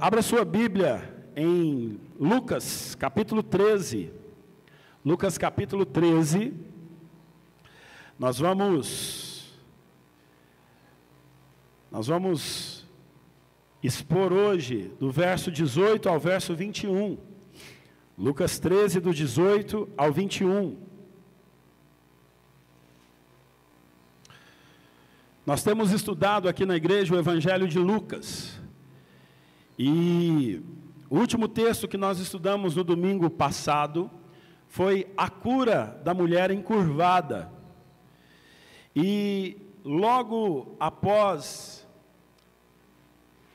Abra sua Bíblia em Lucas, capítulo 13. Lucas, capítulo 13. Nós vamos expor hoje do verso 18 ao verso 21. Lucas 13, do 18 ao 21. Nós temos estudado aqui na igreja o Evangelho de Lucas. E o último texto que nós estudamos no domingo passado foi a cura da mulher encurvada. E logo após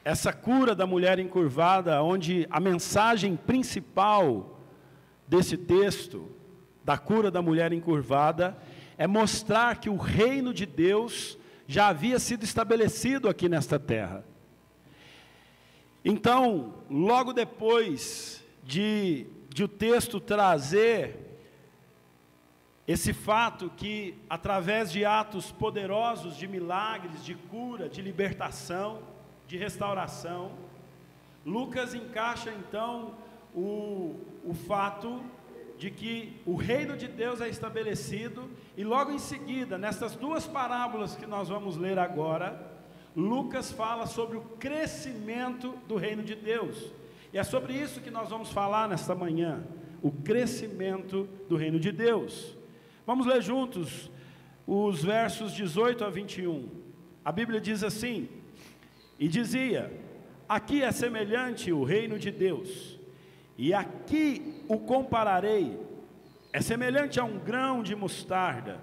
essa cura da mulher encurvada, onde a mensagem principal desse texto, da cura da mulher encurvada, é mostrar que o reino de Deus já havia sido estabelecido aqui nesta terra. Então, logo depois de o texto trazer esse fato que, através de atos poderosos, de milagres, de cura, de libertação, de restauração, Lucas encaixa então o fato de que o reino de Deus é estabelecido, e logo em seguida, nessas duas parábolas que nós vamos ler agora, Lucas fala sobre o crescimento do reino de Deus, e é sobre isso que nós vamos falar nesta manhã, o crescimento do reino de Deus. Vamos ler juntos os versos 18 a 21, a Bíblia diz assim: e dizia, aqui é semelhante o reino de Deus, e aqui o compararei, é semelhante a um grão de mostarda,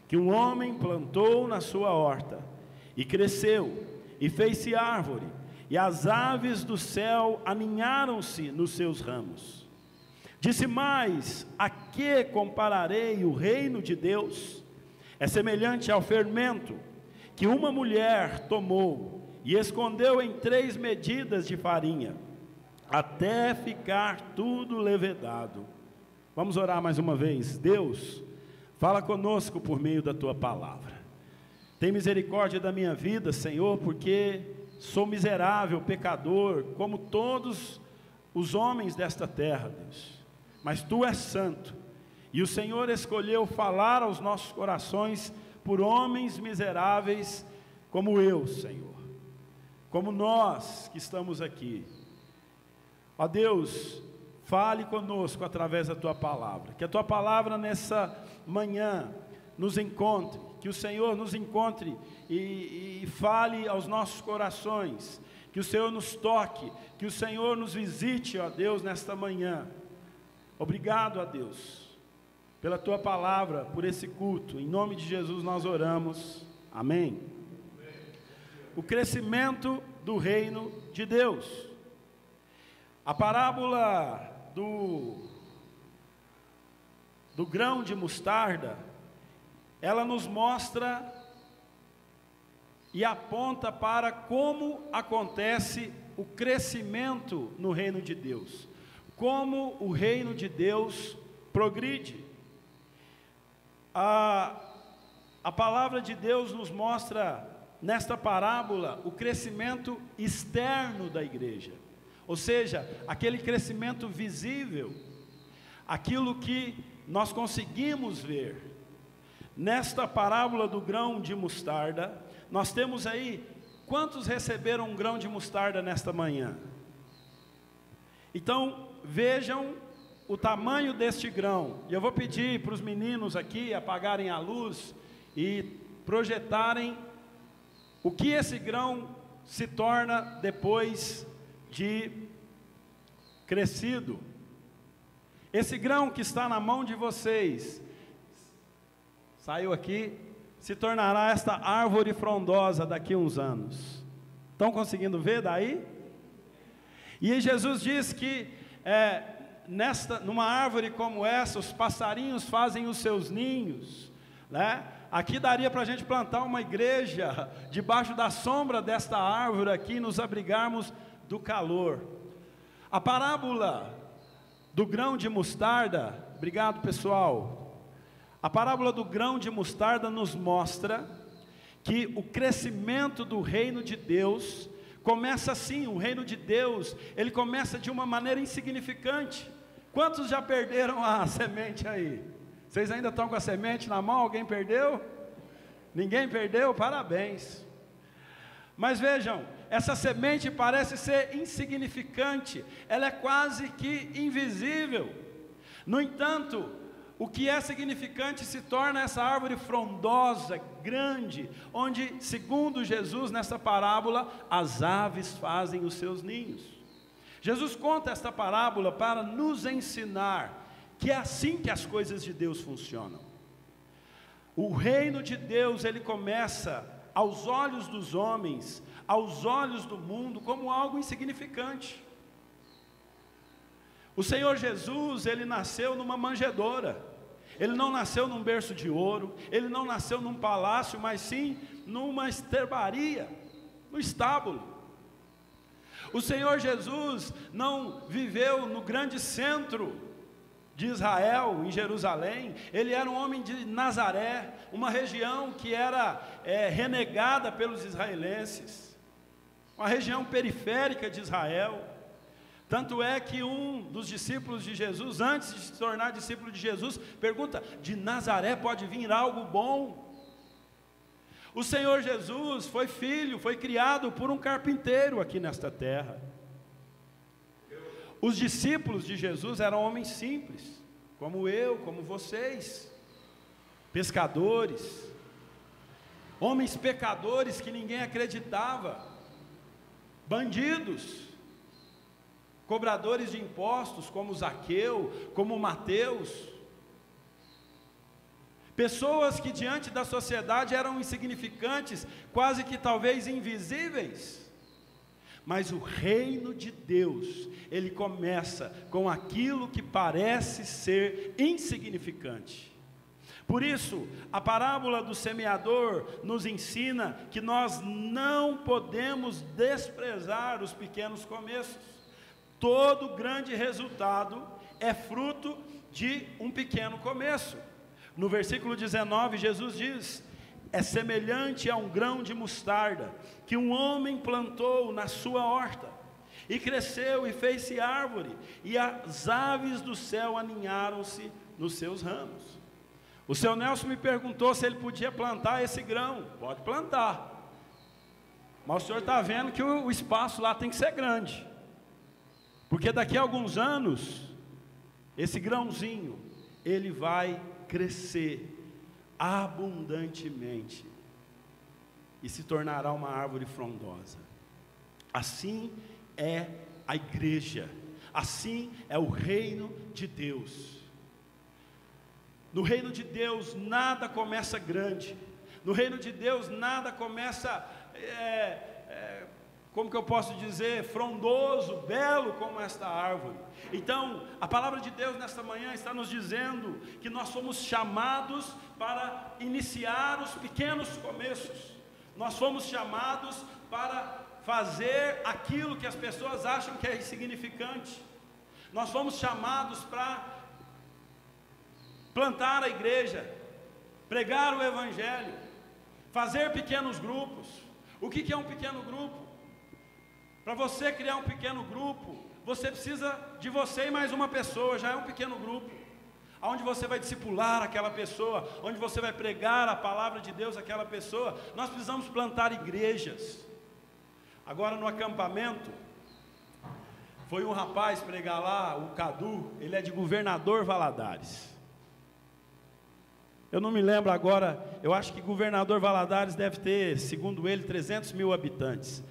que um homem plantou na sua horta, e cresceu, e fez-se árvore, e as aves do céu aninharam-se nos seus ramos. Disse mais, a que compararei o reino de Deus? É semelhante ao fermento, que uma mulher tomou, e escondeu em 3 medidas de farinha, até ficar tudo levedado. Vamos orar mais uma vez. Deus, fala conosco por meio da Tua palavra. Tem misericórdia da minha vida, Senhor, porque sou miserável, pecador, como todos os homens desta terra, Deus. Mas Tu és santo, e o Senhor escolheu falar aos nossos corações por homens miseráveis como eu, Senhor, como nós que estamos aqui. Ó Deus, fale conosco através da Tua palavra, que a Tua palavra nessa manhã nos encontre, que o Senhor nos encontre e fale aos nossos corações, que o Senhor nos toque, que o Senhor nos visite, ó Deus, nesta manhã. Obrigado, ó Deus, pela Tua palavra, por esse culto, em nome de Jesus nós oramos, amém. O crescimento do reino de Deus. A parábola do grão de mostarda, ela nos mostra e aponta para como acontece o crescimento no reino de Deus, como o reino de Deus progride. A palavra de Deus nos mostra nesta parábola o crescimento externo da igreja, ou seja, aquele crescimento visível, aquilo que nós conseguimos ver. Nesta parábola do grão de mostarda, nós temos aí, quantos receberam um grão de mostarda nesta manhã? Então, vejam o tamanho deste grão, e eu vou pedir para os meninos aqui apagarem a luz e projetarem o que esse grão se torna depois de crescido. Esse grão que está na mão de vocês, saiu aqui, se tornará esta árvore frondosa daqui a uns anos. Estão conseguindo ver daí? E Jesus diz que numa árvore como essa, os passarinhos fazem os seus ninhos, né? Aqui daria para a gente plantar uma igreja debaixo da sombra desta árvore aqui, nos abrigarmos do calor. A parábola do grão de mostarda, obrigado pessoal, a parábola do grão de mostarda nos mostra que o crescimento do reino de Deus começa assim, o reino de Deus, ele começa de uma maneira insignificante. Quantos já perderam a semente aí? Vocês ainda estão com a semente na mão? Alguém perdeu? Ninguém perdeu? Parabéns. Mas vejam, essa semente parece ser insignificante, ela é quase que invisível. No entanto, o que é significante se torna essa árvore frondosa, grande, onde, segundo Jesus, nessa parábola, as aves fazem os seus ninhos. Jesus conta esta parábola para nos ensinar que é assim que as coisas de Deus funcionam. O reino de Deus, ele começa, aos olhos dos homens, aos olhos do mundo, como algo insignificante. O Senhor Jesus, ele nasceu numa manjedoura, ele não nasceu num berço de ouro, ele não nasceu num palácio, mas sim numa estrebaria, no estábulo. O Senhor Jesus não viveu no grande centro de Israel, em Jerusalém, ele era um homem de Nazaré, uma região que era renegada pelos israelenses, uma região periférica de Israel. Tanto é que um dos discípulos de Jesus, antes de se tornar discípulo de Jesus, pergunta: de Nazaré pode vir algo bom? O Senhor Jesus foi filho, foi criado por um carpinteiro aqui nesta terra. Os discípulos de Jesus eram homens simples, como eu, como vocês, pescadores, homens pecadores que ninguém acreditava, bandidos, cobradores de impostos, como Zaqueu, como Mateus, pessoas que diante da sociedade eram insignificantes, quase que talvez invisíveis. Mas o reino de Deus, ele começa com aquilo que parece ser insignificante. Por isso, a parábola do semeador nos ensina que nós não podemos desprezar os pequenos começos. Todo grande resultado é fruto de um pequeno começo. No versículo 19, Jesus diz: é semelhante a um grão de mostarda, que um homem plantou na sua horta, e cresceu e fez-se árvore, e as aves do céu aninharam-se nos seus ramos. O seu Nelson me perguntou se ele podia plantar esse grão. Pode plantar, mas o senhor está vendo que o espaço lá tem que ser grande, porque daqui a alguns anos, esse grãozinho, ele vai crescer abundantemente e se tornará uma árvore frondosa. Assim é a igreja, assim é o reino de Deus. No reino de Deus nada começa grande, no reino de Deus nada começa como que eu posso dizer, frondoso, belo como esta árvore. Então, a palavra de Deus nesta manhã está nos dizendo que nós somos chamados para iniciar os pequenos começos. Nós fomos chamados para fazer aquilo que as pessoas acham que é insignificante. Nós fomos chamados para plantar a igreja, pregar o evangelho, fazer pequenos grupos. O que é um pequeno grupo? Para você criar um pequeno grupo, você precisa de você e mais uma pessoa, já é um pequeno grupo, onde você vai discipular aquela pessoa, onde você vai pregar a palavra de Deus àquela pessoa. Nós precisamos plantar igrejas. Agora no acampamento, foi um rapaz pregar lá, o Cadu, ele é de Governador Valadares. Eu não me lembro agora, eu acho que Governador Valadares deve ter, segundo ele, 300 mil habitantes.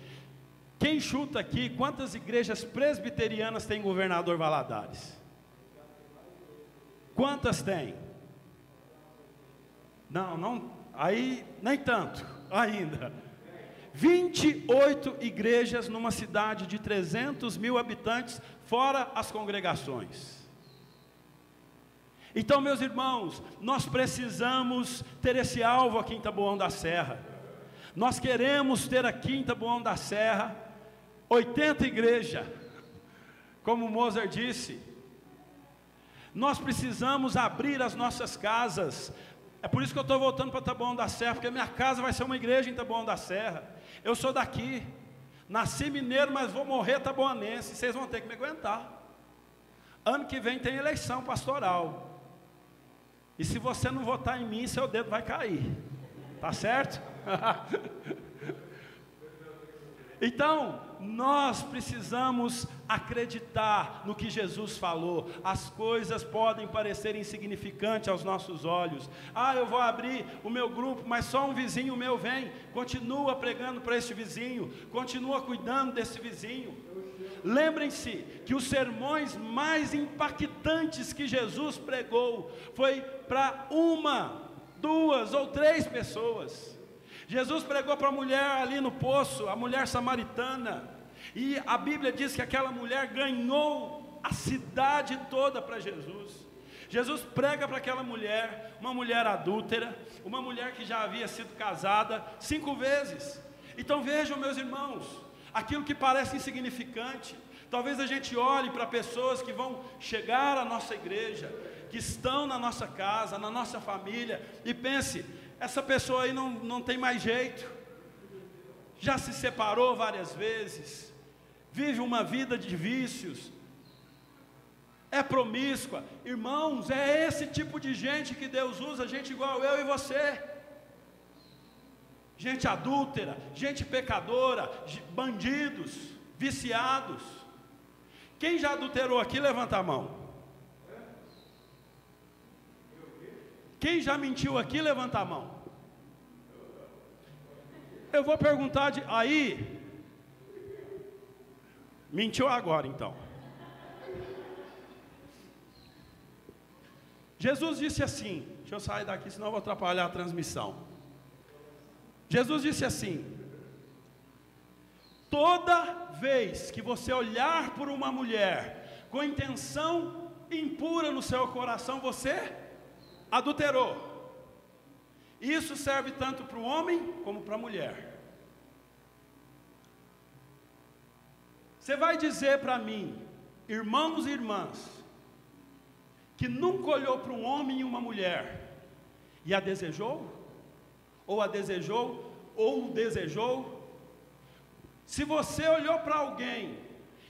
Quem chuta aqui, quantas igrejas presbiterianas tem Governador Valadares? Quantas tem? Não, aí nem tanto, ainda. 28 igrejas numa cidade de 300 mil habitantes, fora as congregações. Então, meus irmãos, nós precisamos ter esse alvo aqui em Taboão da Serra. Nós queremos ter aqui em Taboão da Serra 80 igrejas, como Mozart disse. Nós precisamos abrir as nossas casas. É por isso que eu estou voltando para Taboão da Serra, porque a minha casa vai ser uma igreja em Taboão da Serra. Eu sou daqui. Nasci mineiro, mas vou morrer taboanense. Vocês vão ter que me aguentar. Ano que vem tem eleição pastoral. E se você não votar em mim, seu dedo vai cair. Tá certo? Então, nós precisamos acreditar no que Jesus falou. As coisas podem parecer insignificantes aos nossos olhos. Eu vou abrir o meu grupo, mas só um vizinho meu vem. Continua pregando para este vizinho, continua cuidando desse vizinho. Lembrem-se que os sermões mais impactantes que Jesus pregou foi para 1, 2 ou 3 pessoas. Jesus pregou para a mulher ali no poço, a mulher samaritana, e a Bíblia diz que aquela mulher ganhou a cidade toda para Jesus. Jesus prega para aquela mulher, uma mulher adúltera, uma mulher que já havia sido casada 5 vezes. Então vejam, meus irmãos, aquilo que parece insignificante, talvez a gente olhe para pessoas que vão chegar à nossa igreja, que estão na nossa casa, na nossa família, e pense: essa pessoa aí não tem mais jeito, já se separou várias vezes, vive uma vida de vícios, é promíscua. Irmãos, é esse tipo de gente que Deus usa, gente igual eu e você, gente adúltera, gente pecadora, bandidos, viciados. Quem já adulterou aqui, levanta a mão. Quem já mentiu aqui, levanta a mão. Eu vou perguntar aí. Mentiu agora então. Jesus disse assim, deixa eu sair daqui, senão eu vou atrapalhar a transmissão. Jesus disse assim: toda vez que você olhar por uma mulher com intenção impura no seu coração, você adulterou. Isso serve tanto para o homem como para a mulher. Você vai dizer para mim, irmãos e irmãs, que nunca olhou para um homem e uma mulher e a desejou? Ou a desejou? Ou o desejou? Se você olhou para alguém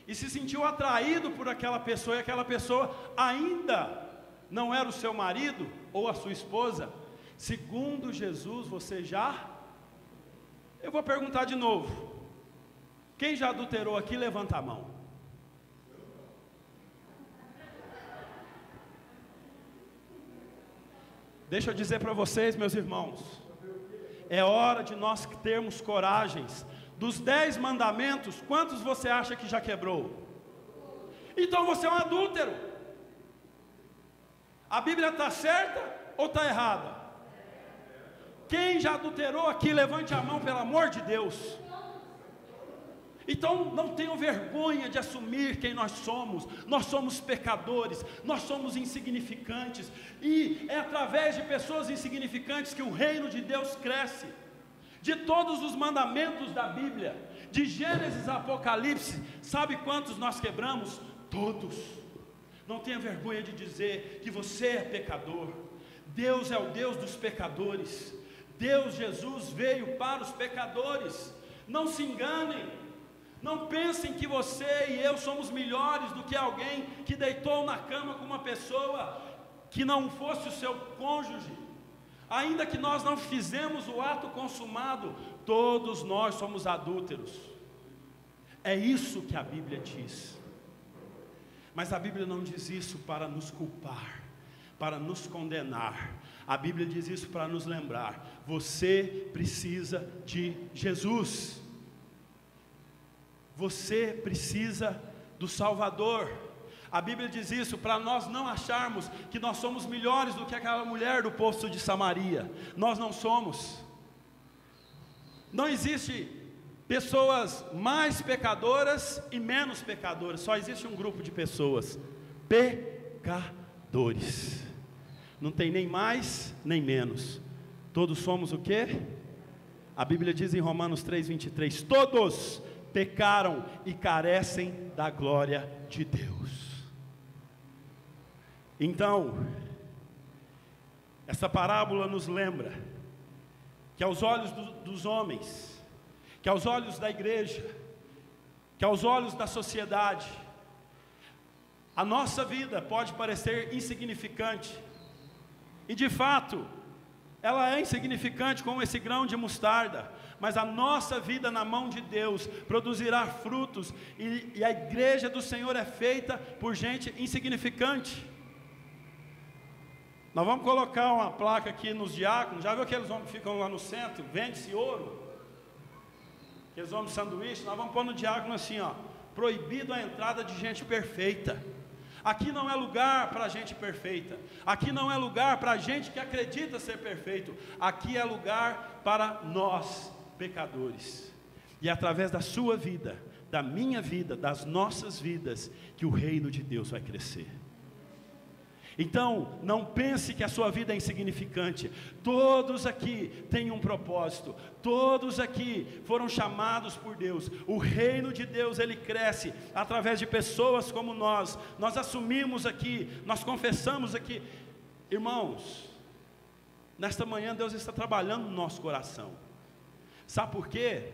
e se sentiu atraído por aquela pessoa, e aquela pessoa ainda não era o seu marido ou a sua esposa, segundo Jesus, você já... Eu vou perguntar de novo. Quem já adulterou aqui, levanta a mão. Deixa eu dizer para vocês, meus irmãos, é hora de nós termos coragens. Dos 10 mandamentos, quantos você acha que já quebrou? Então você é um adúltero. A Bíblia está certa ou está errada? Quem já adulterou aqui, levante a mão, pelo amor de Deus. Então não tenham vergonha de assumir quem nós somos pecadores, nós somos insignificantes, e é através de pessoas insignificantes que o reino de Deus cresce. De todos os mandamentos da Bíblia, de Gênesis a Apocalipse, sabe quantos nós quebramos? Todos. Não tenha vergonha de dizer que você é pecador. Deus é o Deus dos pecadores. Deus, Jesus, veio para os pecadores. Não se enganem. Não pensem que você e eu somos melhores do que alguém que deitou na cama com uma pessoa que não fosse o seu cônjuge. Ainda que nós não fizemos o ato consumado, todos nós somos adúlteros. É isso que a Bíblia diz. Mas a Bíblia não diz isso para nos culpar, para nos condenar. A Bíblia diz isso para nos lembrar: você precisa de Jesus. Você precisa do Salvador. A Bíblia diz isso para nós não acharmos que nós somos melhores do que aquela mulher do poço de Samaria. Nós não somos. Não existe pessoas mais pecadoras e menos pecadoras. Só existe um grupo de pessoas: pecadores. Não tem nem mais nem menos. Todos somos o quê? A Bíblia diz em Romanos 3:23: todos pecaram e carecem da glória de Deus. Então, essa parábola nos lembra que aos olhos dos homens, que aos olhos da igreja, que aos olhos da sociedade, a nossa vida pode parecer insignificante, e de fato, ela é insignificante como esse grão de mostarda, mas a nossa vida na mão de Deus produzirá frutos, e a igreja do Senhor é feita por gente insignificante. Nós vamos colocar uma placa aqui nos diáconos. Já viu aqueles homens que ficam lá no centro, vende-se ouro? Aqueles homens de sanduíche. Nós vamos pôr no diácono assim, ó: proibido a entrada de gente perfeita. Aqui não é lugar para gente perfeita. Aqui não é lugar para gente que acredita ser perfeito. Aqui é lugar para nós, pecadores. E é através da sua vida, da minha vida, das nossas vidas, que o reino de Deus vai crescer. Então, não pense que a sua vida é insignificante. Todos aqui têm um propósito. Todos aqui foram chamados por Deus. O reino de Deus, ele cresce através de pessoas como nós. Nós assumimos aqui, nós confessamos aqui. Irmãos, nesta manhã Deus está trabalhando no nosso coração. Sabe por quê?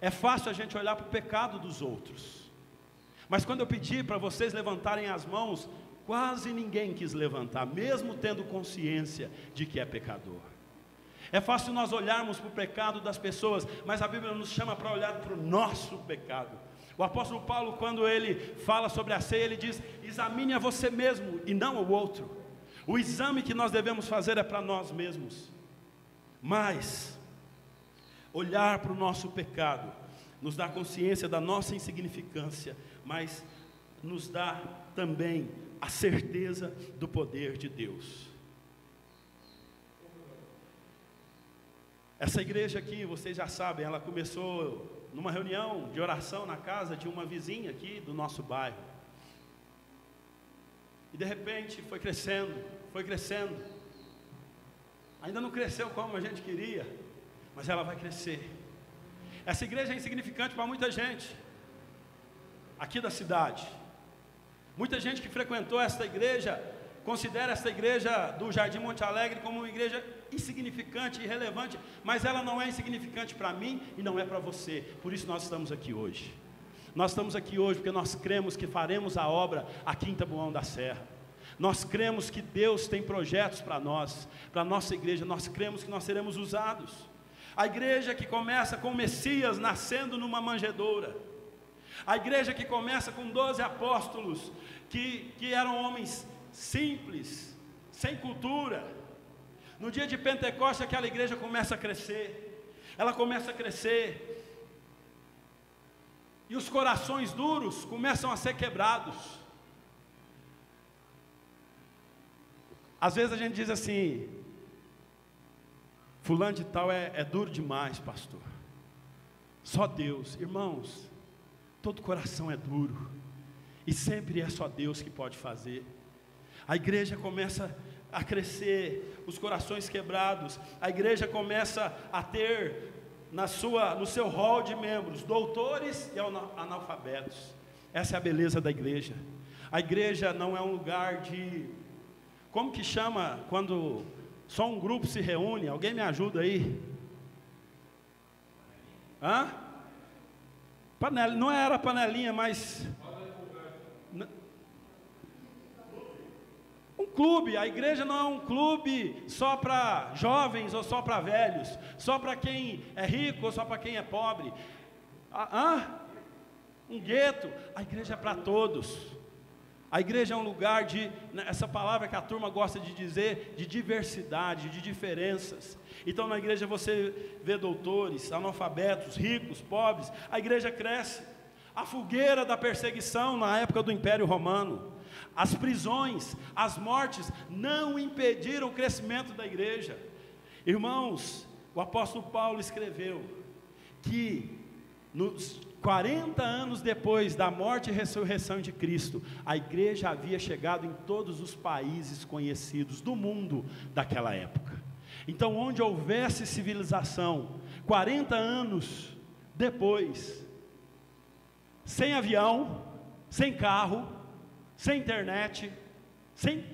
É fácil a gente olhar para o pecado dos outros. Mas quando eu pedi para vocês levantarem as mãos, quase ninguém quis levantar, mesmo tendo consciência de que é pecador. É fácil nós olharmos para o pecado das pessoas, mas a Bíblia nos chama para olhar para o nosso pecado. O apóstolo Paulo, quando ele fala sobre a ceia, ele diz: examine a você mesmo e não ao outro. O exame que nós devemos fazer é para nós mesmos. Mas olhar para o nosso pecado nos dá consciência da nossa insignificância, mas nos dá também a certeza do poder de Deus. Essa igreja aqui, vocês já sabem, ela começou numa reunião de oração na casa de uma vizinha aqui do nosso bairro. E de repente foi crescendo, foi crescendo. Ainda não cresceu como a gente queria, mas ela vai crescer. Essa igreja é insignificante para muita gente aqui da cidade. Muita gente que frequentou esta igreja considera esta igreja do Jardim Monte Alegre como uma igreja insignificante e irrelevante, mas ela não é insignificante para mim e não é para você. Por isso nós estamos aqui hoje. Nós estamos aqui hoje porque nós cremos que faremos a obra aqui em Taboão da Serra. Nós cremos que Deus tem projetos para nós, para a nossa igreja. Nós cremos que nós seremos usados. A igreja que começa com o Messias nascendo numa manjedoura. A igreja que começa com 12 apóstolos, que eram homens simples, sem cultura. No dia de Pentecostes, aquela igreja começa a crescer. Ela começa a crescer. E os corações duros começam a ser quebrados. Às vezes a gente diz assim: fulano de tal é duro demais, pastor. Só Deus. Irmãos, todo coração é duro, e sempre é só Deus que pode fazer. A igreja começa a crescer, os corações quebrados. A igreja começa a ter no seu hall de membros doutores e analfabetos. Essa é a beleza da igreja. A igreja não é um lugar de... Como que chama quando só um grupo se reúne? Alguém me ajuda aí? Hã? Panela, não era panelinha, mas um clube. A igreja não é um clube só para jovens ou só para velhos, só para quem é rico ou só para quem é pobre. Um gueto. A igreja é para todos. A igreja é um lugar essa palavra que a turma gosta de dizer, de diversidade, de diferenças. Então na igreja você vê doutores, analfabetos, ricos, pobres. A igreja cresce. A fogueira da perseguição na época do Império Romano, as prisões, as mortes não impediram o crescimento da igreja. Irmãos, o apóstolo Paulo escreveu que nos 40 anos depois da morte e ressurreição de Cristo, a igreja havia chegado em todos os países conhecidos do mundo daquela época. Então, onde houvesse civilização, 40 anos depois, sem avião, sem carro, sem internet, sem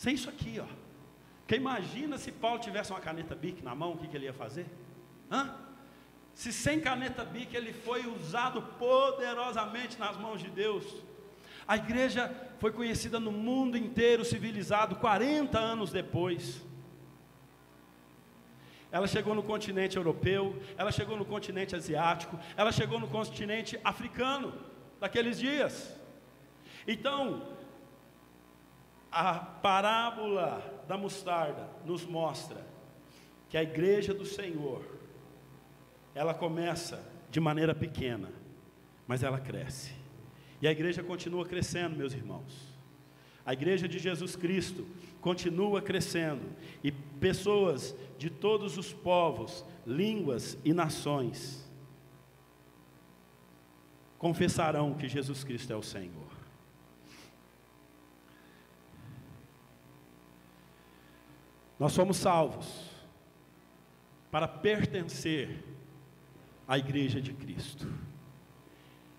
isso aqui, ó. Porque imagina se Paulo tivesse uma caneta Bic na mão, o que ele ia fazer? se sem caneta Bic ele foi usado poderosamente nas mãos de Deus. A igreja foi conhecida no mundo inteiro civilizado 40 anos depois. Ela chegou no continente europeu, ela chegou no continente asiático, ela chegou no continente africano daqueles dias. Então, a parábola da mostarda nos mostra que a igreja do Senhor, ela começa de maneira pequena, mas ela cresce. E a igreja continua crescendo, meus irmãos. A igreja de Jesus Cristo continua crescendo, e pessoas de todos os povos, línguas e nações confessarão que Jesus Cristo é o Senhor. Nós somos salvos para pertencer à igreja de Cristo.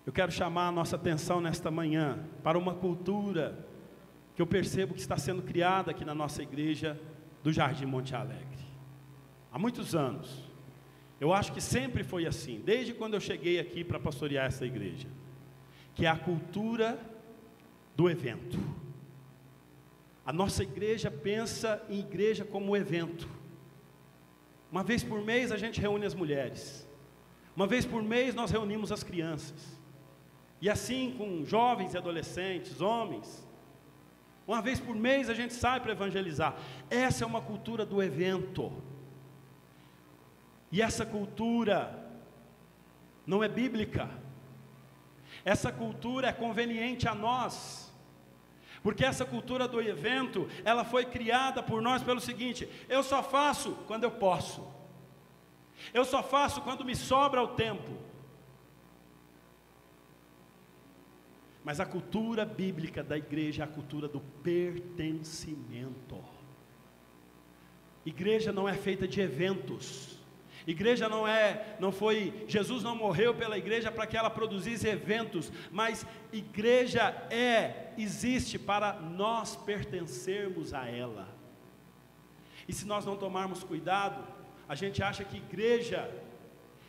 Eu quero chamar a nossa atenção nesta manhã para uma cultura que eu percebo que está sendo criada aqui na nossa igreja do Jardim Monte Alegre. Há muitos anos. Eu acho que sempre foi assim, desde quando eu cheguei aqui para pastorear essa igreja, que é a cultura do evento. A nossa igreja pensa em igreja como evento. Uma vez por mês a gente reúne as mulheres. Uma vez por mês nós reunimos as crianças. E assim com jovens e adolescentes, homens. Uma vez por mês a gente sai para evangelizar. Essa é uma cultura do evento. E essa cultura não é bíblica. Essa cultura é conveniente a nós. Porque essa cultura do evento, ela foi criada por nós pelo seguinte: eu só faço quando eu posso. Eu só faço quando me sobra o tempo. Mas a cultura bíblica da igreja é a cultura do pertencimento. Igreja não é feita de eventos. Igreja Jesus não morreu pela igreja para que ela produzisse eventos, mas igreja existe para nós pertencermos a ela. E se nós não tomarmos cuidado, a gente acha que igreja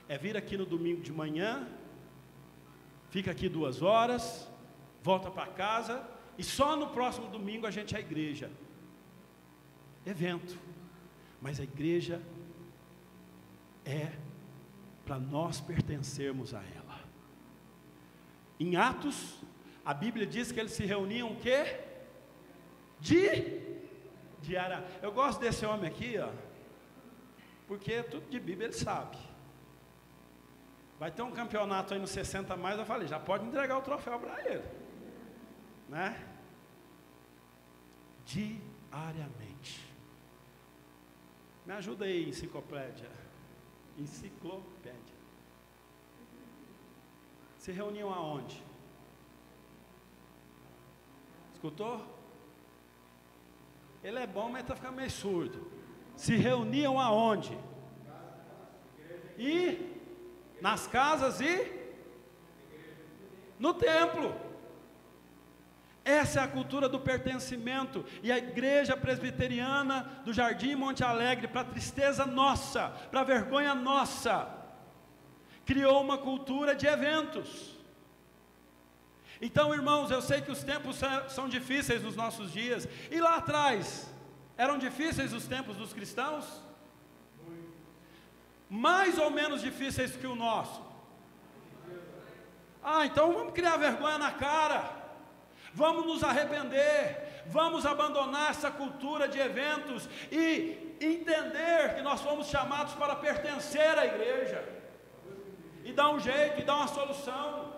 é vir aqui no domingo de manhã, fica aqui 2 horas, volta para casa, e só no próximo domingo a gente é igreja. Evento. Mas a igreja é para nós pertencermos a ela. Em Atos, a Bíblia diz que eles se reuniam o quê? Diariamente. Eu gosto desse homem aqui, ó, porque tudo de Bíblia ele sabe. Vai ter um campeonato aí no 60 mais, eu falei, já pode entregar o troféu para ele, né? Diariamente. Me ajuda aí, enciclopédia. Se reuniam aonde? Escutou? Ele é bom, mas está ficando meio surdo. Se reuniam aonde? E nas casas e no templo. Essa é a cultura do pertencimento. E a igreja presbiteriana do Jardim Monte Alegre, para tristeza nossa, para vergonha nossa, criou uma cultura de eventos. Então, irmãos, eu sei que os tempos são difíceis nos nossos dias. E lá atrás, eram difíceis os tempos dos cristãos? Mais ou menos difíceis que o nosso? Então vamos criar vergonha na cara. Vamos nos arrepender, vamos abandonar essa cultura de eventos e entender que nós fomos chamados para pertencer à igreja, e dar um jeito, e dar uma solução,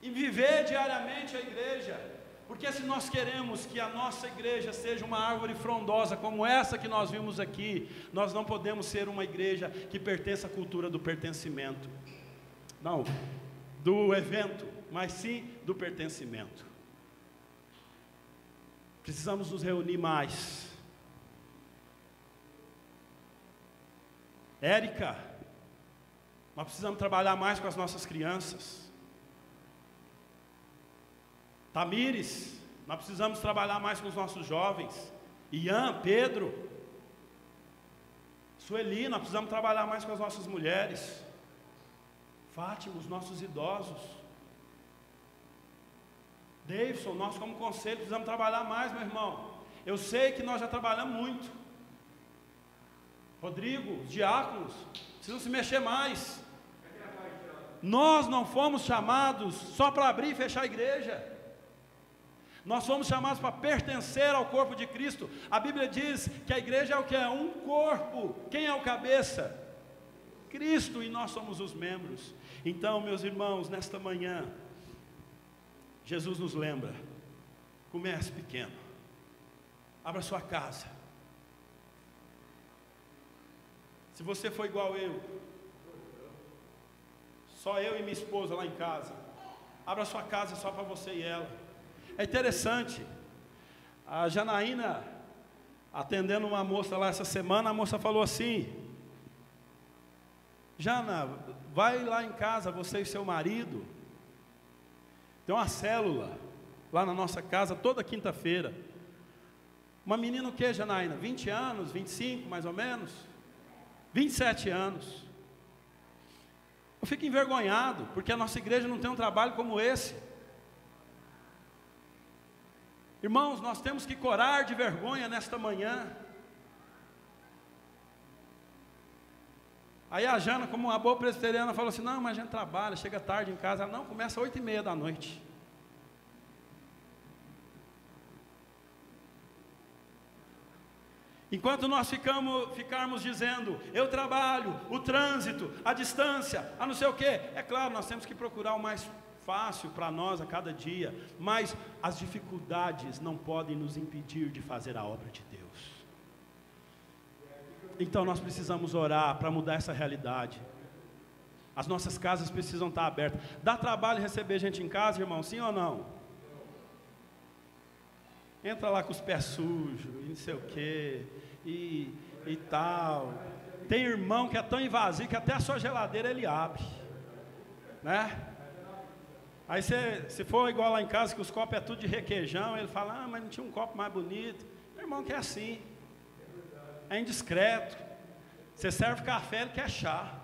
e viver diariamente a igreja, porque se nós queremos que a nossa igreja seja uma árvore frondosa, como essa que nós vimos aqui, nós não podemos ser uma igreja que pertence à cultura do pertencimento, não, do evento, mas sim do pertencimento. Precisamos nos reunir mais. Érica, nós precisamos trabalhar mais com as nossas crianças. Tamires, nós precisamos trabalhar mais com os nossos jovens. Ian, Pedro, Sueli, nós precisamos trabalhar mais com as nossas mulheres. Fátima, os nossos idosos. Davidson, nós como conselho precisamos trabalhar mais, meu irmão. Eu sei que nós já trabalhamos muito. Rodrigo, os diáconos, precisam se mexer mais. Nós não fomos chamados só para abrir e fechar a igreja. Nós fomos chamados para pertencer ao corpo de Cristo. A Bíblia diz que a igreja é o que é? Um corpo. Quem é o cabeça? Cristo, e nós somos os membros. Então, meus irmãos, nesta manhã, Jesus nos lembra: comece pequeno, abra sua casa. Se você for igual eu, só eu e minha esposa lá em casa, abra sua casa só para você e ela. É interessante, a Janaína, atendendo uma moça lá essa semana, a moça falou assim: Jana, vai lá em casa, você e seu marido, tem uma célula lá na nossa casa toda quinta-feira. Uma menina o que, Janaína? 20 anos, 25 mais ou menos, 27 anos. Eu fico envergonhado, porque a nossa igreja não tem um trabalho como esse. Irmãos, nós temos que corar de vergonha nesta manhã. Aí a Jana, como uma boa presbiteriana, falou assim: não, mas a gente trabalha, chega tarde em casa. Ela, não, começa às 8h30 da noite. Enquanto nós ficarmos dizendo, eu trabalho, o trânsito, a distância, a não sei o quê. É claro, nós temos que procurar o mais fácil para nós a cada dia, mas as dificuldades não podem nos impedir de fazer a obra de Deus. Então nós precisamos orar para mudar essa realidade. As nossas casas precisam estar abertas. Dá trabalho receber gente em casa, irmão, sim ou não? Entra lá com os pés sujos, e não sei o quê, e tal. Tem irmão que é tão invasivo que até a sua geladeira ele abre, né? Aí se for igual lá em casa, que os copos é tudo de requeijão, ele fala: ah, mas não tinha um copo mais bonito. Meu irmão, que é assim, é indiscreto. Você serve café, ele quer chá.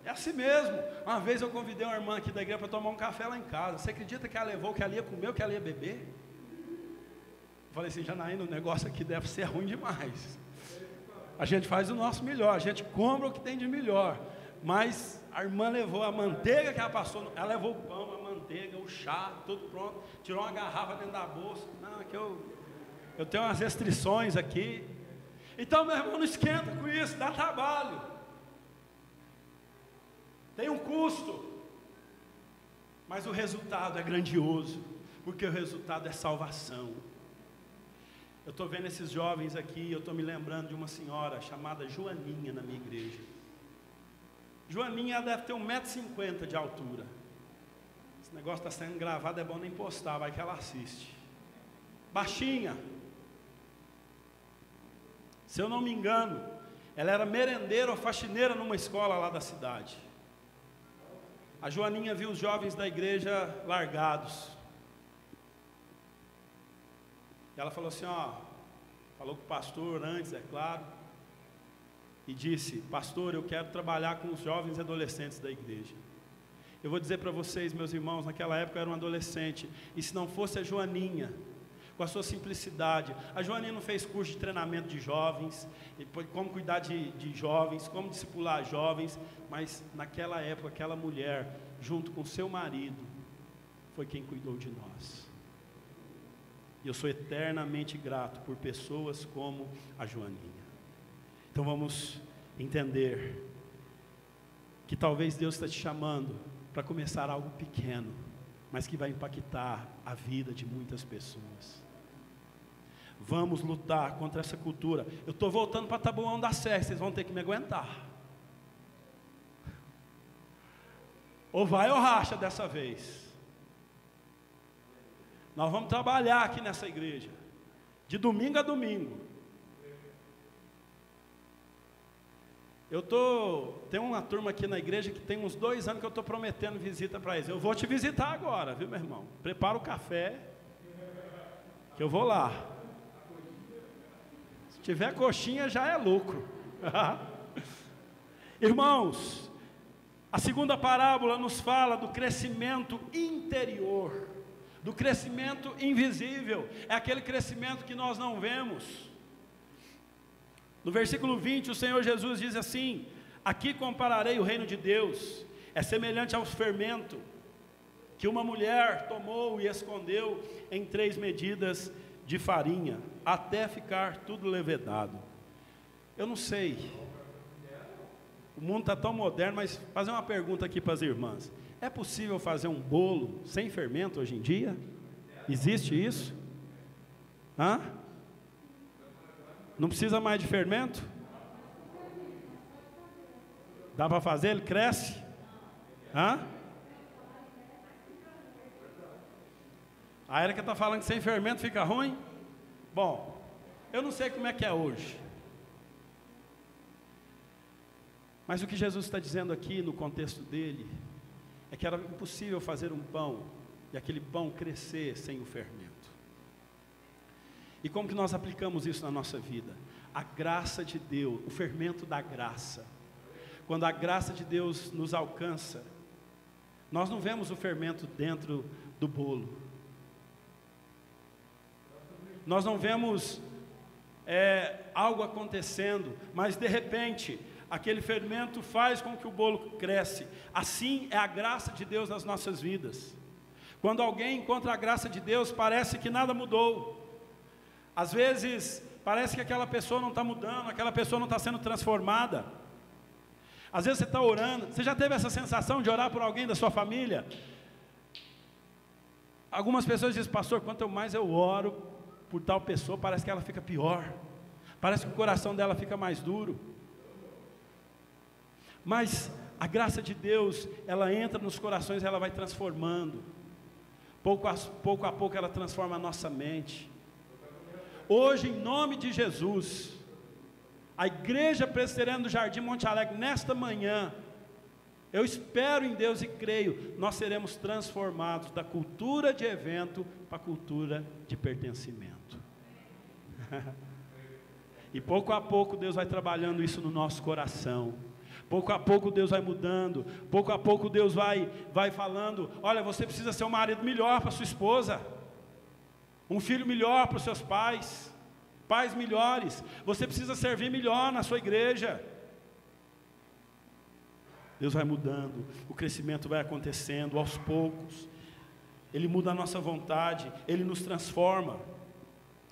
É assim mesmo. Uma vez eu convidei uma irmã aqui da igreja para tomar um café lá em casa. Você acredita que ela levou, que ela ia comer, que ela ia beber? Eu falei assim: Janaína, o negócio aqui deve ser ruim demais. A gente faz o nosso melhor, a gente compra o que tem de melhor. Mas a irmã levou a manteiga que ela passou, ela levou o pão, a manteiga, o chá, tudo pronto. Tirou uma garrafa dentro da bolsa. Não, é que eu tenho umas restrições aqui. Então, meu irmão, não esquenta com isso, dá trabalho. Tem um custo, mas o resultado é grandioso, porque o resultado é salvação. Eu estou vendo esses jovens aqui, eu estou me lembrando de uma senhora chamada Joaninha na minha igreja. Joaninha, ela deve ter 1,50 m de altura. Esse negócio está sendo gravado, é bom nem postar, vai que ela assiste. Baixinha. Se eu não me engano, ela era merendeira ou faxineira numa escola lá da cidade. A Joaninha viu os jovens da igreja largados. Ela falou assim, falou com o pastor antes, é claro, e disse: pastor, eu quero trabalhar com os jovens e adolescentes da igreja. Eu vou dizer para vocês, meus irmãos, naquela época eu era um adolescente, e se não fosse a Joaninha, com a sua simplicidade, a Joaninha não fez curso de treinamento de jovens, como cuidar de jovens, como discipular jovens, mas naquela época, aquela mulher, junto com seu marido, foi quem cuidou de nós. E eu sou eternamente grato por pessoas como a Joaninha. Então vamos entender que talvez Deus está te chamando para começar algo pequeno, mas que vai impactar a vida de muitas pessoas. Vamos lutar contra essa cultura. Eu estou voltando para Taboão da Serra, vocês vão ter que me aguentar. Ou vai ou racha dessa vez. Nós vamos trabalhar aqui nessa igreja, de domingo a domingo. Tem uma turma aqui na igreja que tem uns 2 anos que eu estou prometendo visita para eles. Eu vou te visitar agora, viu, meu irmão? Prepara o café, que eu vou lá. tiver coxinha já é lucro. Irmãos, a segunda parábola nos fala do crescimento interior, do crescimento invisível, é aquele crescimento que nós não vemos. No versículo 20, o Senhor Jesus diz assim: aqui compararei o reino de Deus, é semelhante ao fermento que uma mulher tomou e escondeu em 3 medidas de farinha, até ficar tudo levedado. Eu não sei, o mundo está tão moderno, mas fazer uma pergunta aqui para as irmãs: é possível fazer um bolo sem fermento hoje em dia? Existe isso? Hã? Não precisa mais de fermento? Dá para fazer? Ele cresce? Hã? A Érica está falando que sem fermento fica ruim? Bom, eu não sei como é que é hoje. Mas o que Jesus está dizendo aqui no contexto dele é que era impossível fazer um pão e aquele pão crescer sem o fermento. E como que nós aplicamos isso na nossa vida? A graça de Deus, o fermento da graça. Quando a graça de Deus nos alcança, nós não vemos o fermento dentro do bolo. Nós não vemos algo acontecendo, mas de repente aquele fermento faz com que o bolo cresce. Assim é a graça de Deus nas nossas vidas. Quando alguém encontra a graça de Deus, parece que nada mudou. Às vezes parece que aquela pessoa não está mudando, aquela pessoa não está sendo transformada. Às vezes você está orando, você já teve essa sensação de orar por alguém da sua família? Algumas pessoas dizem: pastor, quanto mais eu oro por tal pessoa, parece que ela fica pior, parece que o coração dela fica mais duro. Mas a graça de Deus, ela entra nos corações, ela vai transformando, pouco a pouco ela transforma a nossa mente. Hoje, em nome de Jesus, a Igreja Presbiteriana do Jardim Monte Alegre, nesta manhã, eu espero em Deus e creio, nós seremos transformados da cultura de evento para a cultura de pertencimento. E pouco a pouco Deus vai trabalhando isso no nosso coração. Pouco a pouco Deus vai mudando. Pouco a pouco Deus vai falando: olha, você precisa ser um marido melhor para sua esposa, um filho melhor para os seus pais, pais melhores. Você precisa servir melhor na sua igreja. Deus vai mudando, o crescimento vai acontecendo aos poucos. Ele muda a nossa vontade, Ele nos transforma.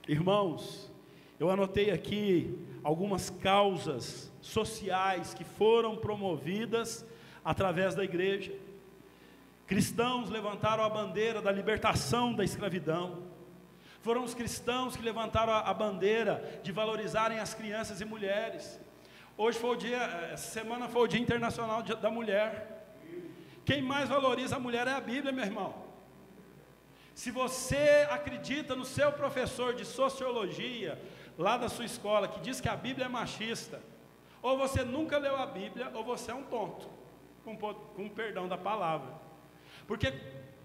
Irmãos, eu anotei aqui algumas causas sociais que foram promovidas através da igreja. Cristãos levantaram a bandeira da libertação da escravidão. Foram os cristãos que levantaram a bandeira de valorizarem as crianças e mulheres. Hoje foi o dia, essa semana foi o Dia Internacional da Mulher. Quem mais valoriza a mulher é a Bíblia, meu irmão. Se você acredita no seu professor de sociologia, lá da sua escola, que diz que a Bíblia é machista, ou você nunca leu a Bíblia, ou você é um tonto, com perdão da palavra. Porque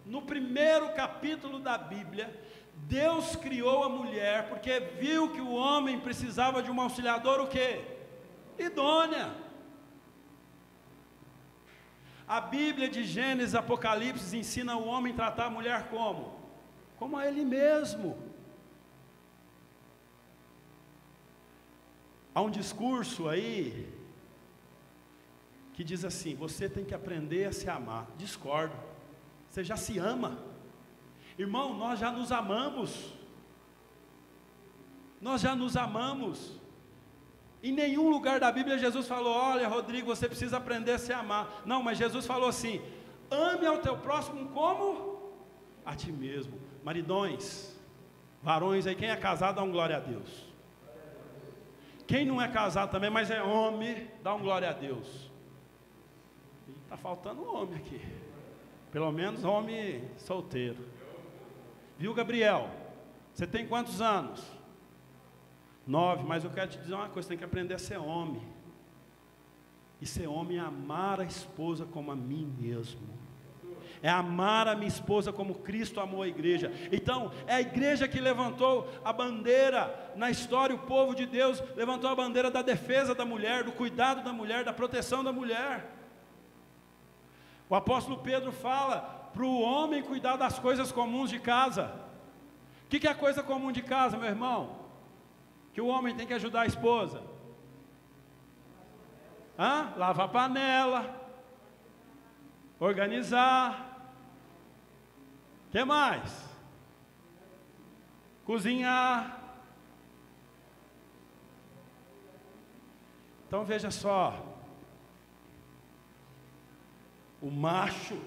no primeiro capítulo da Bíblia, Deus criou a mulher, porque viu que o homem precisava de uma auxiliadora, o quê? Idônea. A Bíblia de Gênesis, Apocalipse ensina o homem a tratar a mulher como? Como a ele mesmo. Há um discurso aí que diz assim: você tem que aprender a se amar. Discordo. Você já se ama. Irmão, nós já nos amamos. Nós já nos amamos. Em nenhum lugar da Bíblia Jesus falou: olha, Rodrigo, você precisa aprender a se amar. Não, mas Jesus falou assim: ame ao teu próximo como a ti mesmo. Maridões, varões aí, quem é casado dá um glória a Deus. Quem não é casado também, mas é homem, dá um glória a Deus. Está faltando homem aqui, pelo menos homem solteiro. Viu, Gabriel? Você tem quantos anos? 9, mas eu quero te dizer uma coisa: você tem que aprender a ser homem. E ser homem é amar a esposa como a mim mesmo. é amar a minha esposa como Cristo amou a igreja. Então, é a igreja que levantou a bandeira, na história o povo de Deus levantou a bandeira da defesa da mulher, do cuidado da mulher, da proteção da mulher. O apóstolo Pedro fala para o homem cuidar das coisas comuns de casa. O que é a coisa comum de casa, meu irmão? Que o homem tem que ajudar a esposa. Lavar a panela, organizar, o que mais? Cozinhar. Então veja só, o macho,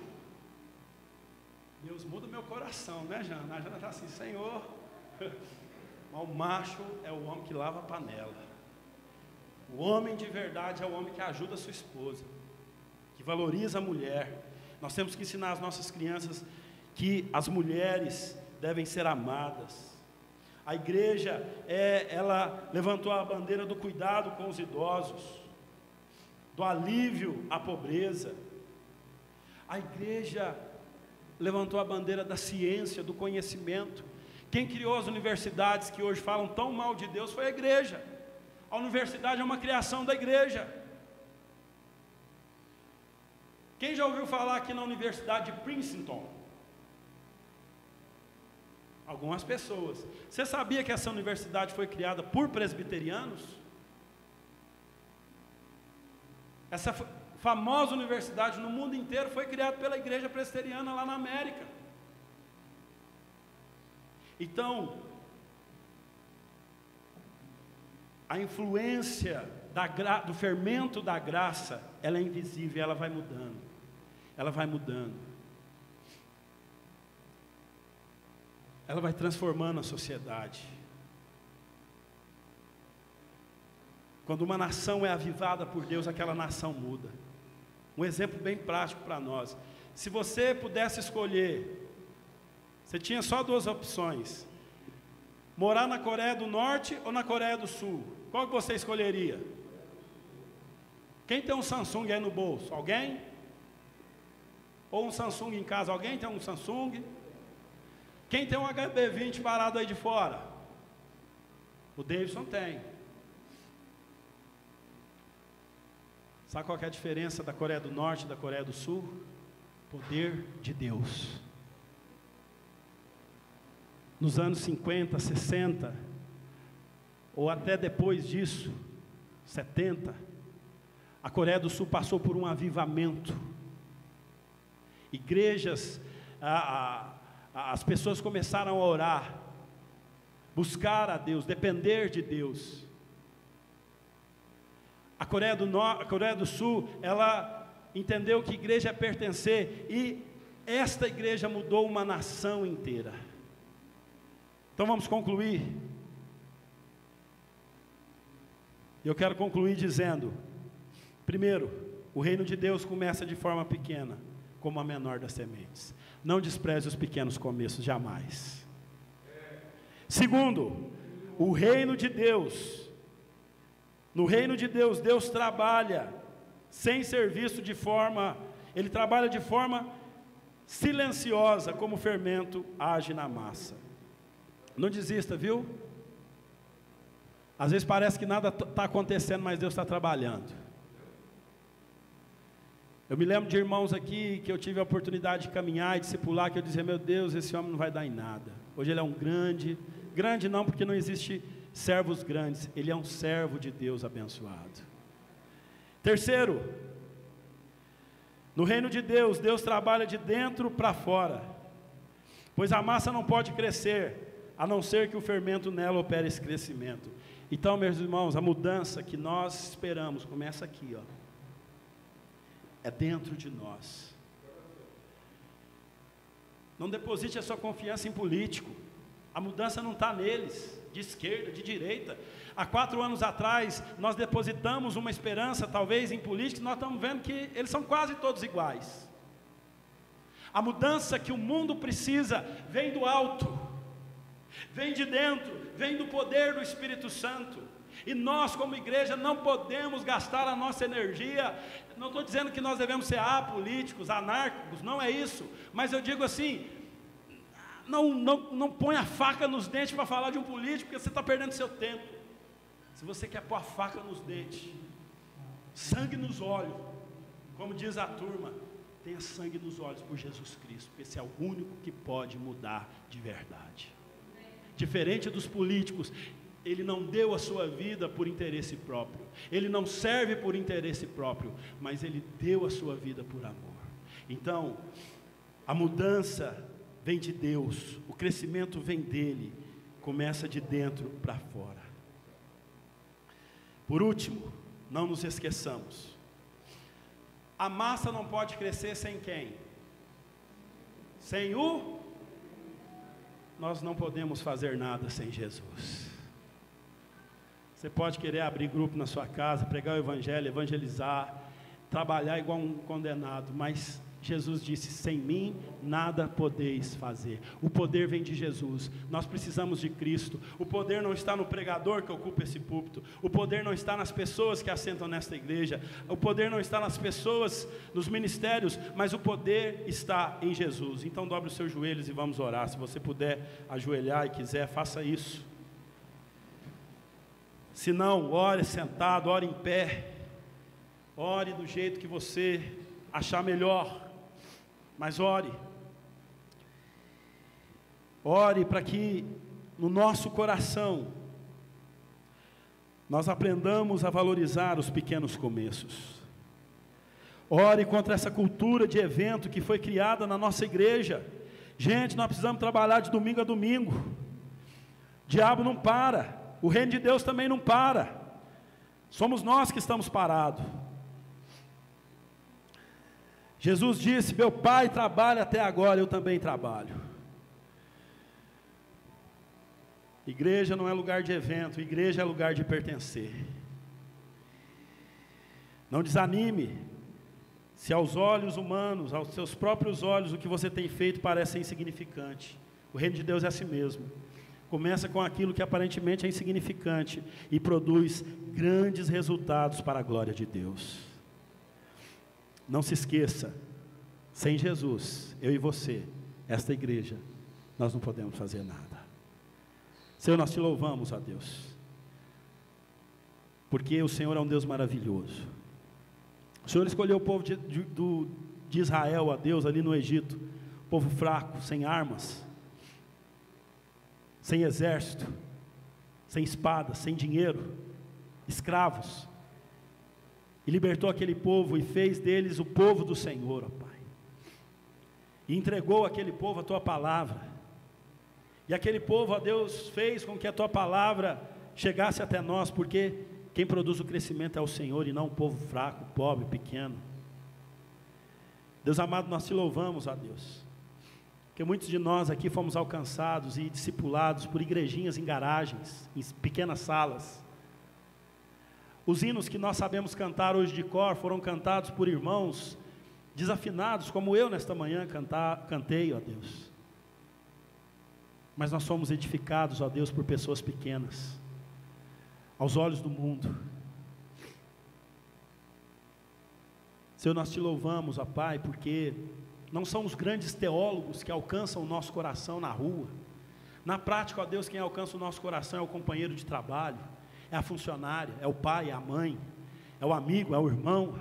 Deus muda o meu coração, né, Jana? A Jana está assim, Senhor, mas o macho é o homem que lava a panela. O homem de verdade é o homem que ajuda a sua esposa, que valoriza a mulher. Nós temos que ensinar as nossas crianças que as mulheres devem ser amadas. A igreja, ela levantou a bandeira do cuidado com os idosos, do alívio à pobreza. A igreja levantou a bandeira da ciência, do conhecimento. Quem criou as universidades que hoje falam tão mal de Deus foi a igreja. A universidade é uma criação da igreja. Quem já ouviu falar aqui na Universidade de Princeton? Algumas pessoas. Você sabia que essa universidade foi criada por presbiterianos? Essa famosa universidade no mundo inteiro foi criada pela igreja presbiteriana lá na América. Então, a influência do fermento da graça, ela é invisível, ela vai mudando. Ela vai mudando. Ela vai transformando a sociedade. Quando uma nação é avivada por Deus, aquela nação muda. Um exemplo bem prático para nós. Se você pudesse escolher, você tinha só duas opções: morar na Coreia do Norte ou na Coreia do Sul. Qual que você escolheria? Quem tem um Samsung aí no bolso? Alguém? Ou um Samsung em casa? Alguém tem um Samsung? Quem tem um HB20 parado aí de fora? O Davidson tem. Sabe qual que é a diferença da Coreia do Norte e da Coreia do Sul? Poder de Deus. Nos anos 50, 60, ou até depois disso, 70, a Coreia do Sul passou por um avivamento. Igrejas, as pessoas começaram a orar, buscar a Deus, depender de Deus. A Coreia do Sul, ela entendeu que igreja é pertencer, e esta igreja mudou uma nação inteira. Então vamos concluir. Eu quero concluir dizendo: primeiro, o reino de Deus começa de forma pequena, como a menor das sementes. Não despreze os pequenos começos, jamais. Segundo, o reino de Deus, no reino de Deus, Deus trabalha sem ser visto de forma, Ele trabalha de forma silenciosa, como o fermento age na massa. Não desista, viu? Às vezes parece que nada está acontecendo, mas Deus está trabalhando. Eu me lembro de irmãos aqui que eu tive a oportunidade de caminhar e discipular, que eu dizia: meu Deus, esse homem não vai dar em nada. Hoje ele é um grande não, porque não existe servos grandes, ele é um servo de Deus abençoado. Terceiro, no reino de Deus, Deus trabalha de dentro para fora, pois a massa não pode crescer a não ser que o fermento nela opere esse crescimento. Então, meus irmãos, a mudança que nós esperamos começa aqui, ó. É dentro de nós. Não deposite a sua confiança em político. A mudança não está neles, de esquerda, de direita. Há 4 anos atrás, nós depositamos uma esperança, talvez, em políticos, nós estamos vendo que eles são quase todos iguais. A mudança que o mundo precisa vem do alto, vem de dentro, vem do poder do Espírito Santo. E nós, como igreja, não podemos gastar a nossa energia. Não estou dizendo que nós devemos ser apolíticos, anárquicos, não é isso. Mas eu digo assim, não põe a faca nos dentes para falar de um político, porque você está perdendo seu tempo. Se você quer pôr a faca nos dentes, sangue nos olhos, como diz a turma, tenha sangue nos olhos por Jesus Cristo, porque esse é o único que pode mudar de verdade. Diferente dos políticos, ele não deu a sua vida por interesse próprio, ele não serve por interesse próprio, mas ele deu a sua vida por amor. Então, a mudança vem de Deus, o crescimento vem dele, começa de dentro para fora. Por último, não nos esqueçamos, a massa não pode crescer sem quem? Sem o? Nós não podemos fazer nada sem Jesus. Você pode querer abrir grupo na sua casa, pregar o evangelho, evangelizar, trabalhar igual um condenado, mas Jesus disse, sem mim nada podeis fazer. O poder vem de Jesus, nós precisamos de Cristo. O poder não está no pregador que ocupa esse púlpito, o poder não está nas pessoas que assentam nesta igreja, o poder não está nas pessoas, nos ministérios, mas o poder está em Jesus. Então dobre os seus joelhos e vamos orar. Se você puder ajoelhar e quiser, faça isso. Se não, ore sentado, ore em pé, ore do jeito que você achar melhor, mas ore para que no nosso coração nós aprendamos a valorizar os pequenos começos. Ore contra essa cultura de evento que foi criada na nossa igreja. Gente, nós precisamos trabalhar de domingo a domingo. O diabo não para, o reino de Deus também não para. Somos nós que estamos parados. Jesus disse, meu Pai trabalha até agora, eu também trabalho. Igreja não é lugar de evento, igreja é lugar de pertencer. Não desanime, se aos olhos humanos, aos seus próprios olhos, o que você tem feito parece insignificante. O reino de Deus é assim mesmo. Começa com aquilo que aparentemente é insignificante e produz grandes resultados para a glória de Deus. Não se esqueça, sem Jesus, eu e você, esta igreja, nós não podemos fazer nada. Senhor, nós te louvamos, ó Deus, porque o Senhor é um Deus maravilhoso. O Senhor escolheu o povo de Israel, ó Deus, ali no Egito, povo fraco, sem armas, sem exército, sem espada, sem dinheiro, escravos, e libertou aquele povo e fez deles o povo do Senhor, ó Pai, e entregou aquele povo a Tua palavra, e aquele povo, ó Deus, fez com que a Tua palavra chegasse até nós, porque quem produz o crescimento é o Senhor, e não o povo fraco, pobre, pequeno. Deus amado, nós te louvamos, ó Deus, porque muitos de nós aqui fomos alcançados e discipulados por igrejinhas em garagens, em pequenas salas. Os hinos que nós sabemos cantar hoje de cor foram cantados por irmãos desafinados, como eu nesta manhã cantei, ó Deus. Mas nós somos edificados, ó Deus, por pessoas pequenas, aos olhos do mundo. Senhor, nós te louvamos, ó Pai, porque não são os grandes teólogos que alcançam o nosso coração na rua. Na prática, ó Deus, quem alcança o nosso coração é o companheiro de trabalho, é a funcionária, é o pai, é a mãe, é o amigo, é o irmão.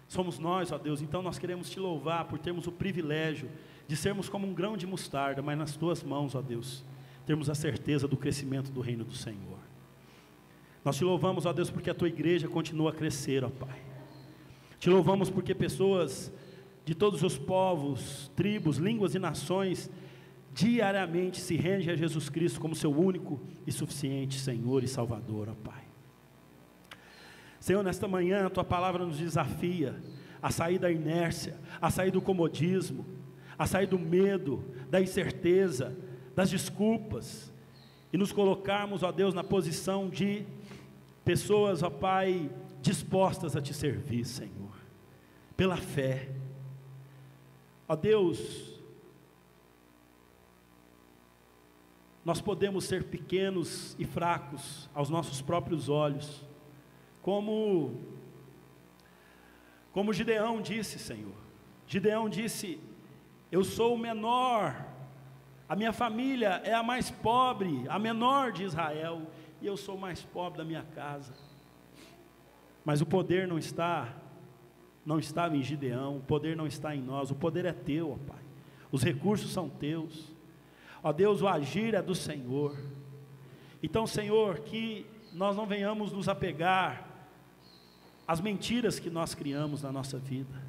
Somos nós, ó Deus. Então nós queremos te louvar por termos o privilégio de sermos como um grão de mostarda, mas nas tuas mãos, ó Deus, termos a certeza do crescimento do reino do Senhor. Nós te louvamos, ó Deus, porque a tua igreja continua a crescer, ó Pai. Te louvamos porque pessoas de todos os povos, tribos, línguas e nações diariamente se rendem a Jesus Cristo como seu único e suficiente Senhor e Salvador, ó Pai. Senhor, nesta manhã a tua palavra nos desafia a sair da inércia, a sair do comodismo, a sair do medo, da incerteza, das desculpas, e nos colocarmos, ó Deus, na posição de pessoas, ó Pai, dispostas a te servir, Senhor, pela fé. Ó Deus, nós podemos ser pequenos e fracos aos nossos próprios olhos, como Gideão disse, Senhor. Gideão disse: eu sou o menor, a minha família é a mais pobre, a menor de Israel, e eu sou o mais pobre da minha casa. Mas o poder não estava em Gideão, o poder não está em nós, o poder é teu, ó Pai, os recursos são teus, ó Deus, o agir é do Senhor. Então, Senhor, que nós não venhamos nos apegar às mentiras que nós criamos na nossa vida,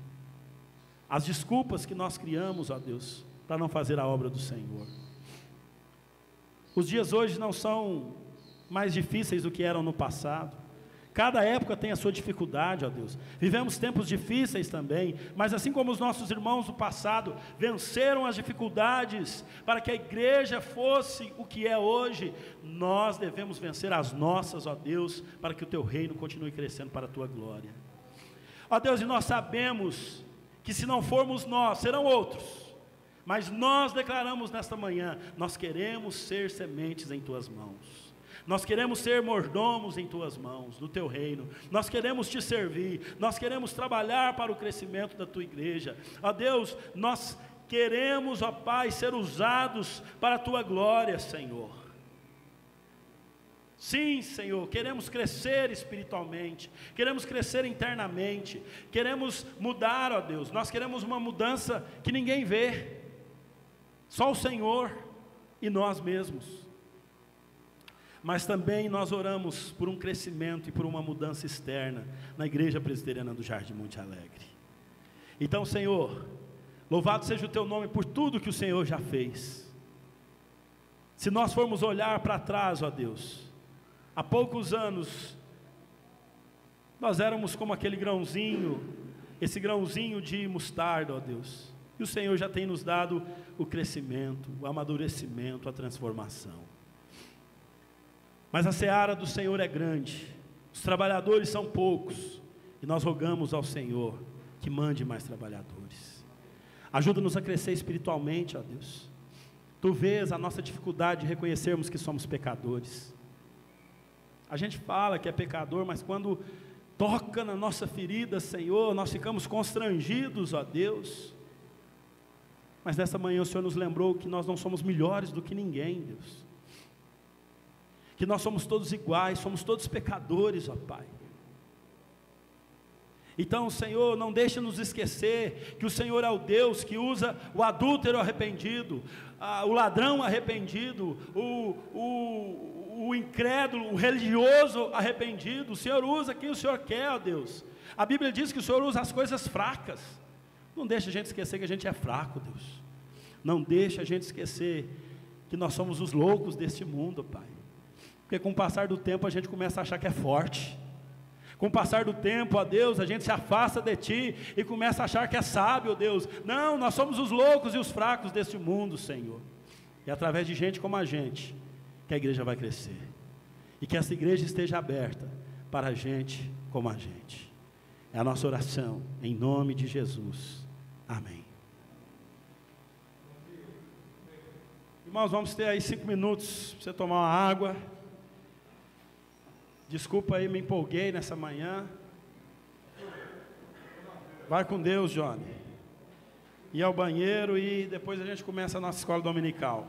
as desculpas que nós criamos, ó Deus, para não fazer a obra do Senhor. Os dias hoje não são mais difíceis do que eram no passado. Cada época tem a sua dificuldade, ó Deus. Vivemos tempos difíceis também, mas assim como os nossos irmãos do passado venceram as dificuldades para que a igreja fosse o que é hoje, nós devemos vencer as nossas, ó Deus, para que o teu reino continue crescendo para a tua glória. Ó Deus, e nós sabemos que se não formos nós, serão outros, mas nós declaramos nesta manhã: nós queremos ser sementes em tuas mãos. Nós queremos ser mordomos em tuas mãos, no teu reino. Nós queremos te servir, nós queremos trabalhar para o crescimento da tua igreja. Ó Deus, nós queremos, ó Pai, ser usados para a tua glória, Senhor. Sim, Senhor, queremos crescer espiritualmente, queremos crescer internamente, queremos mudar, ó Deus. Nós queremos uma mudança que ninguém vê, só o Senhor e nós mesmos. Mas também nós oramos por um crescimento e por uma mudança externa na Igreja Presbiteriana do Jardim Monte Alegre. Então, Senhor, louvado seja o teu nome por tudo que o Senhor já fez. Se nós formos olhar para trás, ó Deus, há poucos anos, nós éramos como aquele grãozinho, esse grãozinho de mostarda, ó Deus. E o Senhor já tem nos dado o crescimento, o amadurecimento, a transformação. Mas a seara do Senhor é grande, os trabalhadores são poucos, e nós rogamos ao Senhor que mande mais trabalhadores. Ajuda-nos a crescer espiritualmente, ó Deus. Tu vês a nossa dificuldade de reconhecermos que somos pecadores. A gente fala que é pecador, mas quando toca na nossa ferida, Senhor, nós ficamos constrangidos, ó Deus. Mas nessa manhã o Senhor nos lembrou que nós não somos melhores do que ninguém, Deus. Que nós somos todos iguais, somos todos pecadores, ó Pai. Então, Senhor, não deixe nos esquecer que o Senhor é o Deus que usa o adúltero arrependido, o ladrão arrependido, o incrédulo, o religioso arrependido. O Senhor usa quem o Senhor quer, ó Deus. A Bíblia diz que o Senhor usa as coisas fracas. Não deixe a gente esquecer que a gente é fraco, Deus. Não deixe a gente esquecer que nós somos os loucos deste mundo, Pai. Porque com o passar do tempo a gente começa a achar que é forte. Com o passar do tempo, ó Deus, a gente se afasta de Ti e começa a achar que é sábio, ó Deus. Não, nós somos os loucos e os fracos deste mundo, Senhor. E através de gente como a gente, que a igreja vai crescer. E que essa igreja esteja aberta para gente como a gente. É a nossa oração, em nome de Jesus. Amém. Irmãos, vamos ter aí 5 minutos para você tomar uma água. Desculpa aí, me empolguei nessa manhã. Vai com Deus, Johnny. Ir ao banheiro e depois a gente começa a nossa escola dominical.